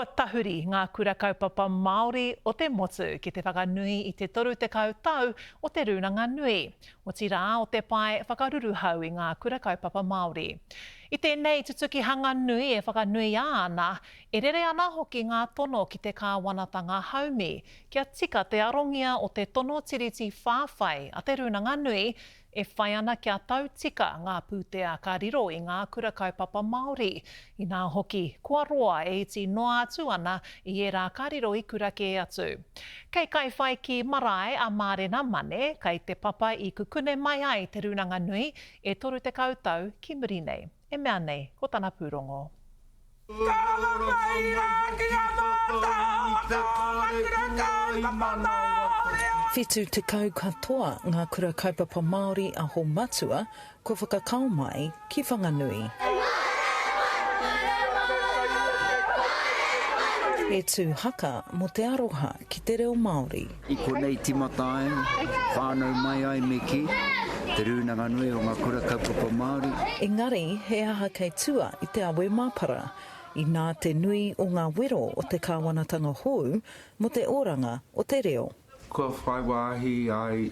Kua tahuri ngā kura kaupapa Māori o te motu ki te whakanui i te toru te kautau o te runanga nui. O tira o te pai whakaruruhau i ngā kura kaupapa Māori. I tēnei tutukihanga nui e whakanui ana, e rere ana hoki ngā tono ki te kāwanatanga haumi, kia tika te arongia o te tono tiriti whāwhai a te runanga nui, e whai ana kia tautika ngā pūtea ka riro i ngā kura kaupapa Māori. I nā hoki, kua roa e iti noa atu ana i e rā ka riro i kura ke atu. Kei kai whai ki marae a Mārena Mane, kei te papa i kukune mai ai te runanga nui e toru te kautau ki muri nei. E mea nei, ko tana pūrongo. Whitu te kau katoa ngā kura kaupapa Māori a Ho Matua, ko whakakau mai ki Whanganui. E tū haka mo te aroha ki te reo Māori. I konei timatai, whānau mai ai me ki, te runanga nui o ngā kura kaupapa Māori. Engari, he aha kei tua i te awe māpara, i nā te nui o ngā wero o te kāwanatanga hou mo te oranga o te reo. Kua whaiwahi ai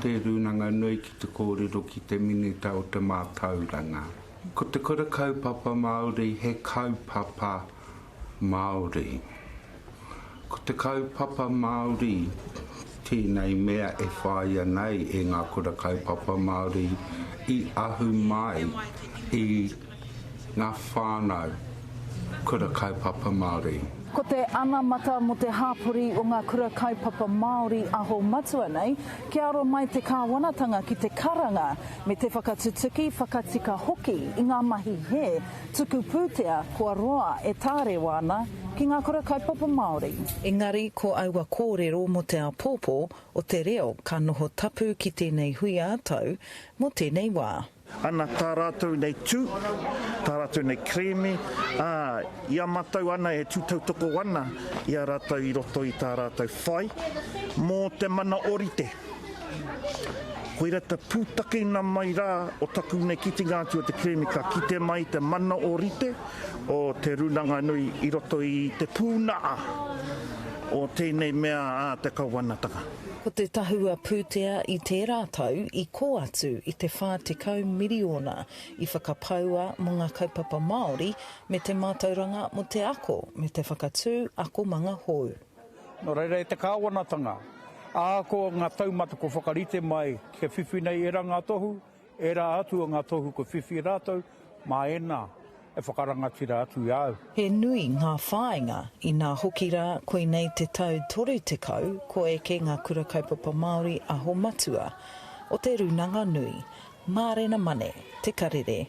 te runanga nui ki te kōrero ki te minita o te mātauranga. Ko te kura kaupapa Māori he kaupapa Māori. Ko te kaupapa Māori tēnei mea e whaia nei e ngā kura kaupapa Māori i ahu mai i ngā whānau kura kaupapa Māori. Ko te anamata mo te hāpori o ngā kura kaupapa Māori a Ho Matua nei, ki aro mai te kāwanatanga ki te karanga me te whakatutuki whakatika hoki i ngā mahi he, tuku pūtea kua roa e tārewa ana ki ngā kura kaupapa Māori. Engari, ko aua kōrero mo te apōpō o te reo ka noho tapu ki tēnei hui ātau mo tēnei wā. Ana tā rātou nei tū, tā rātou nei kreme, ia matau ana e tūtautoko ana, ia rātou i roto i tā rātou whai, mō te mana orite. Koira te pūtake na mai rā o taku nei kiti ngātu o te kreme ka kite mai te mana orite o te runanga nui i roto i te pūnaa o tēnei mea a te kauanatanga. Ko te tahua pūtea i te rātau i kō atu i te 40 miliona i whakapaua mo ngā kaupapa Māori me te mātauranga mo te ako me te whakatū ako manga hou. No reira e te kāwanatanga, āko ngā taumata ko whakarite mai ke whiwhi nei e rā ngā tohu, e rā atu o ngā tohu ko whiwhi rātou, mā ena e whakarangatira atu i au. He nui ngā whāinga i ngā hoki rā koe nei te tau toru te kau ko eke ngā kura kaupapa Māori a Ho Matua o te runanga nui. Mārena Mane, te karere.